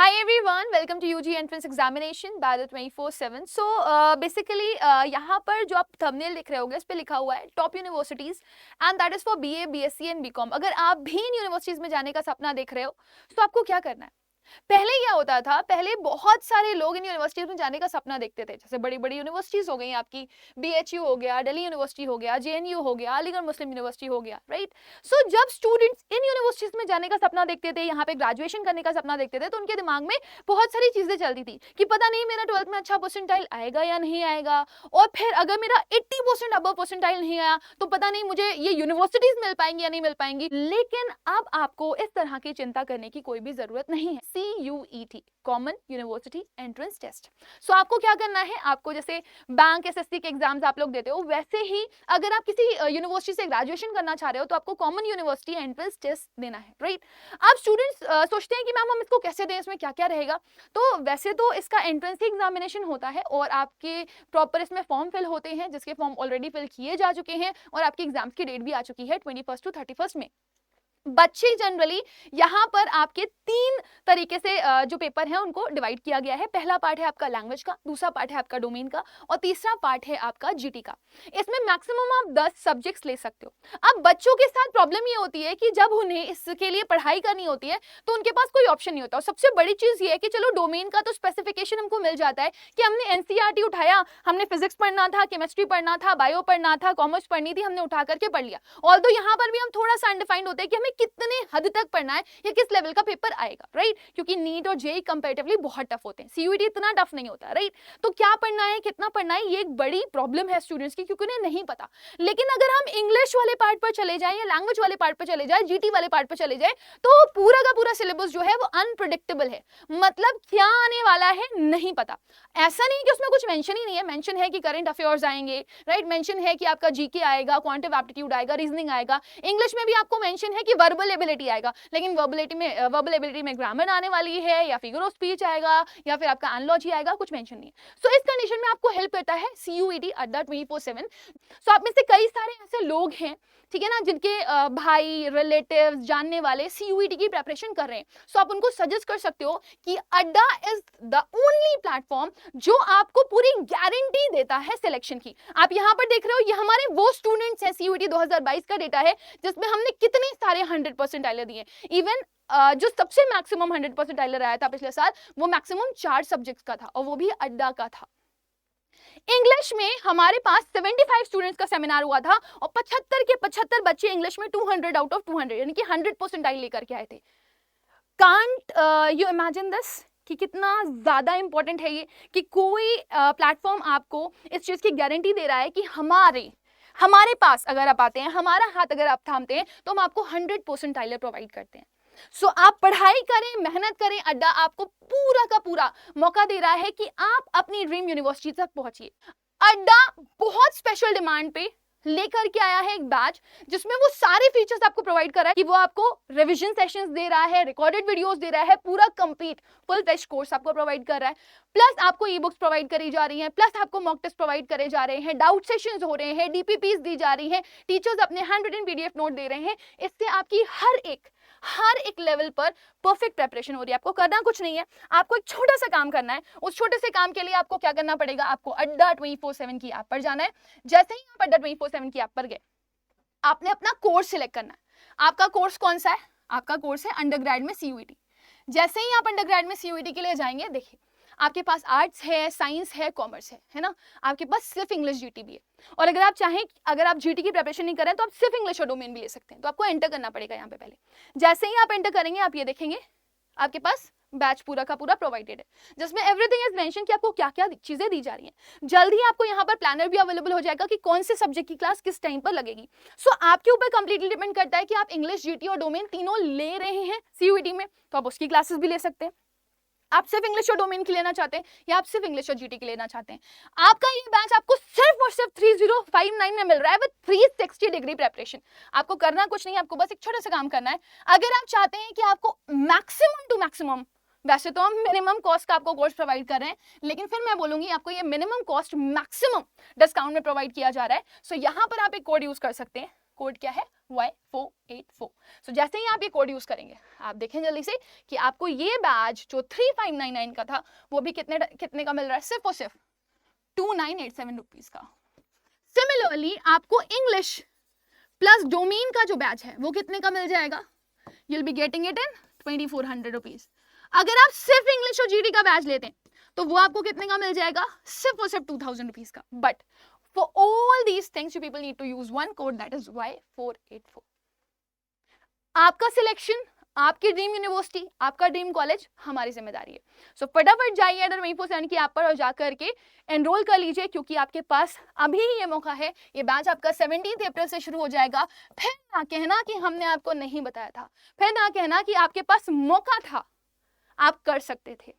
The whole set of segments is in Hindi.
Hi everyone, welcome to UG Entrance Examination by the 24/7. So basically यहाँ पर जो आप थंबनेल देख रहे होंगे इस पे लिखा हुआ है top universities and that is for BA, BSc and BCom. अगर आप भी इन यूनिवर्सिटीज में जाने का सपना देख रहे हो तो आपको क्या करना है? पहले क्या होता था, पहले बहुत सारे लोग इन यूनिवर्सिटीज में जाने का सपना देखते थे. जैसे बड़ी बड़ी यूनिवर्सिटीज हो गई आपकी, BHU हो गया, दिल्ली यूनिवर्सिटी हो गया, JNU हो गया, अलीगढ़ मुस्लिम यूनिवर्सिटी हो गया, राइट. सो जब स्टूडेंट्स इन यूनिवर्सिटीज में जाने का सपना देखते थे, यहाँ पे ग्रेजुएशन करने का सपना देखते थे, तो उनके दिमाग में बहुत सारी चीजें चलती थी कि पता नहीं मेरा 12th में अच्छा परसेंटाइल आएगा या नहीं आएगा, और फिर अगर मेरा 80% अबव परसेंटाइल नहीं आया तो पता नहीं मुझे ये यूनिवर्सिटीज मिल पाएंगी या नहीं मिल पाएंगी. लेकिन अब आपको इस तरह की चिंता करने की कोई भी जरूरत नहीं है. CUET, common university entrance test. So आपको क्या करना है, आपको जैसे बैंक SSC के एग्जाम्स आप लोग देते हो वैसे ही अगर आप किसी यूनिवर्सिटी से ग्रेजुएशन करना चाह रहे हो तो आपको कॉमन यूनिवर्सिटी एंट्रेंस टेस्ट देना है, राइट. अब स्टूडेंट्स सोचते हैं कि मैम हम इसको कैसे दें, इसमें क्या क्या रहेगा. तो वैसे तो इसका एंट्रेंस एग्जामिनेशन होता है और आपके प्रॉपर इसमें फॉर्म फिल होते हैं, जिसके फॉर्म ऑलरेडी फिल किए जा चुके हैं और आपकी एग्जाम्स की डेट भी आ चुकी है 21 to 31 में. बच्चे जनरली यहाँ पर आपके 3 तरीके से जो पेपर है उनको डिवाइड किया गया है. पहला पार्ट है आपका लैंग्वेज का, दूसरा पार्ट है आपका डोमेन का और तीसरा पार्ट है आपका GT का. इसमें मैक्सिमम आप 10 सब्जेक्ट्स ले सकते हो. अब बच्चों के साथ प्रॉब्लम ये होती है कि जब उन्हें इसके लिए पढ़ाई करनी होती है तो उनके पास कोई ऑप्शन नहीं होता. और सबसे बड़ी चीज ये है कि चलो डोमेन का तो स्पेसिफिकेशन हमको मिल जाता है कि हमने NCERT उठाया, हमने फिजिक्स पढ़ना था, केमिस्ट्री पढ़ना था, बायो पढ़ना था, कॉमर्स पढ़नी थी, हमने उठा करके पढ़ लिया. ऑल्दो यहाँ पर भी हम थोड़ा सा अनडिफाइंड होते हैं कि हमें कितने हद तक पढ़ना है या किस लेवल का पेपर आएगा, राइट. क्योंकि नीट और JEE कंपैरेटिवली बहुत टफ होते हैं, CUET इतना टफ नहीं होता, राइट. तो क्या पढ़ना है, कितना पढ़ना है, ये एक बड़ी प्रॉब्लम है स्टूडेंट्स की, क्योंकि उन्हें नहीं पता. लेकिन अगर हम इंग्लिश वाले पार्ट पर चले जाएं या लैंग्वेज वाले पार्ट पर चले जाएं, GT वाले पार्ट पर चले जाएं, तो पूरा का पूरा सिलेबस जो है वो अनप्रेडिक्टेबल है. मतलब क्या आने वाला है नहीं पता. ऐसा नहीं कि उसमें कुछ मेंशन ही नहीं है. मेंशन है कि करंट अफेयर्स आएंगे, राइट. मेंशन है कि आपका GK आएगा, क्वांटिव एप्टीट्यूड आएगा, रीजनिंग आएगा. इंग्लिश में भी आपको मेंशन है कि वर्बल एबिलिटी आएगा, लेकिन वर्बल एबिलिटी में ग्रामर आने वाली है या फिगर ऑफ स्पीच आएगा या फिर आपका एनालॉजी आएगा, कुछ मेंशन नहीं है. सो इस कंडीशन में आपको हेल्प करता है CUET अड्डा 24/7. सो आप में से कई सारे ऐसे लोग हैं, ठीक है ना, जिनके भाई, रिलेटिव्स, जानने वाले CUET की प्रिपरेशन कर रहे हैं. सो आप उनको सजेस्ट कर सकते हो कि अड्डा इज द ओनली प्लेटफॉर्म जो आपको पूरी गारंटी देता है सिलेक्शन की. आप यहाँ पर देख रहे हो, ये हमारे वो स्टूडेंट्स हैं, CUET 2022 का डेटा है जिसमें हमने कितने सारे 100% दिए. इवन जो सबसे मैक्सिमम 100% आया था पिछले साल, वो मैक्सिमम 4 सब्जेक्ट्स का था और वो भी अड्डा का था. इंग्लिश में हमारे पास 75 स्टूडेंट्स का सेमिनार हुआ था और 75 के 75 बच्चे इंग्लिश में 200 आउट ऑफ 200 यानी कि 100% लेकर के आए थे. कांट यू इमेजिन दिस कि कितना ज्यादा इंपॉर्टेंट है ये, कि कोई प्लेटफॉर्म आपको इस चीज की गारंटी दे रहा है कि हमारे पास अगर आप आते हैं, हमारा हाथ अगर आप थामते हैं तो हम आपको 100% प्रोवाइड करते हैं. सो आप पढ़ाई करें, मेहनत करें, अड्डा आपको पूरा का पूरा मौका दे रहा है कि आप अपनी ड्रीम यूनिवर्सिटी तक पहुंचिए. अड्डा बहुत स्पेशल डिमांड पे लेकर के आया है एक बैच जिसमें वो सारे फीचर्स आपको प्रोवाइड कर रहा है कि वो आपको रिवीजन सेशंस दे रहा है, रिकॉर्डेड वीडियोस दे रहा है, पूरा कंप्लीट फुल टेस्ट कोर्स आपको प्रोवाइड कर रहा है. प्लस आपको ई बुक्स प्रोवाइड करी जा रही हैं, प्लस आपको मॉक टेस्ट प्रोवाइड करे जा रहे हैं, डाउट सेशंस हो रहे हैं, DPPs दी जा रही हैं, टीचर्स अपने हैंड रिटन PDF नोट दे रहे हैं. इससे आपकी हर एक लेवल पर परफेक्ट प्रिपरेशन हो रही है. आपको करना कुछ नहीं है, आपको एक छोटा सा काम करना है. उस छोटे से काम के लिए आपको क्या करना पड़ेगा, आपको अड्डा 24/7 की ऐप पर जाना है. जैसे ही आप अड्डा 24/7 की ऐप पर गए, आपने अपना कोर्स सिलेक्ट करना है. आपका कोर्स कौन सा है, आपका कोर्स है अंडरग्रेड में CUET. जैसे ही आप अंडरग्रेड में CUET के लिए जाएंगे, देखिए आपके पास आर्ट्स है, साइंस है, कॉमर्स है ना. आपके पास सिर्फ इंग्लिश GT भी है. और अगर आप चाहें, अगर आप GT की प्रिपरेशन नहीं करें तो आप सिर्फ इंग्लिश और डोमेन भी ले सकते हैं. तो आपको एंटर करना पड़ेगा यहाँ पे पहले. जैसे ही आप एंटर करेंगे, आप ये देखेंगे आपके पास बैच पूरा का पूरा प्रोवाइडेड है, जिसमें एवरीथिंग इज मेंशन कि आपको क्या क्या चीजें दी जा रही हैं. जल्दी आपको यहाँ पर प्लानर भी अवेलेबल हो जाएगा कि कौन से सब्जेक्ट की क्लास किस टाइम पर लगेगी. सो आपके ऊपर कंप्लीटली डिपेंड करता है कि आप इंग्लिश, GT और डोमेन तीनों ले रहे हैं CUET में, तो आप उसकी क्लासेस भी ले सकते हैं. आप सिर्फ इंग्लिश और डोमेन की लेना चाहते हैं या आप सिर्फ इंग्लिश और GT की लेना चाहते हैं, आपका ये बैच आपको सिर्फ और सिर्फ 3059 में मिल रहा है विद 360 डिग्री प्रिपरेशन. आपको करना कुछ नहीं, आपको बस एक छोटा सा काम करना है. अगर आप चाहते हैं कि आपको मैक्सिमम टू मैक्सिमम, वैसे तो हम मिनिमम कॉस्ट का आपको कोर्स प्रोवाइड कर रहे हैं, लेकिन फिर मैं बोलूंगी आपको ये मिनिमम कॉस्ट मैक्सिमम डिस्काउंट में प्रोवाइड किया जा रहा है. सो यहाँ पर आप एक कोड यूज कर सकते हैं, कोड क्या है Y484। सो जैसे ही आप ये कोड यूज करेंगे, आप देखें जल्दी से कि आपको ये बैच जो 3599 का था वो भी कितने का मिल रहा है, सिर्फ और सिर्फ 2987 रुपीज का। सिमिलरली आपको इंग्लिश प्लस डोमेन का जो बैच है वो कितने का मिल जाएगा, you'll be getting it in 2400 rupees. अगर आप सिर्फ इंग्लिश और जीडी का बैच लेते हैं तो वो आपको कितने का मिल जाएगा, सिर्फ और सिर्फ 2000 रुपीज का। But for all these things you people need to use one code, that is Y484। आपका सिलेक्शन, आपकी ड्रीम यूनिवर्सिटी, आपका ड्रीम कॉलेज हमारी जिम्मेदारी है। सो फटाफट जाइए Adder24/7 की ऐप पर और जाकर के एनरोल कर लीजिए, क्योंकि आपके पास अभी ये मौका है। ये बैच आपका 17 अप्रैल से शुरू हो जाएगा। फिर ना कहना कि हमने आपको नहीं बताया था, फिर ना कहना कि आपके पास मौका था, आप कर सकते थे,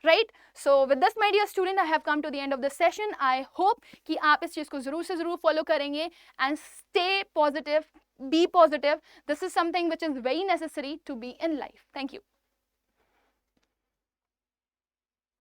right. So with this my dear student, I have come to the end of this session. I hope कि आप इस चीज को जरूर से जरूर फॉलो करेंगे and stay positive, be positive. This is something which is very necessary to be in life. Thank you.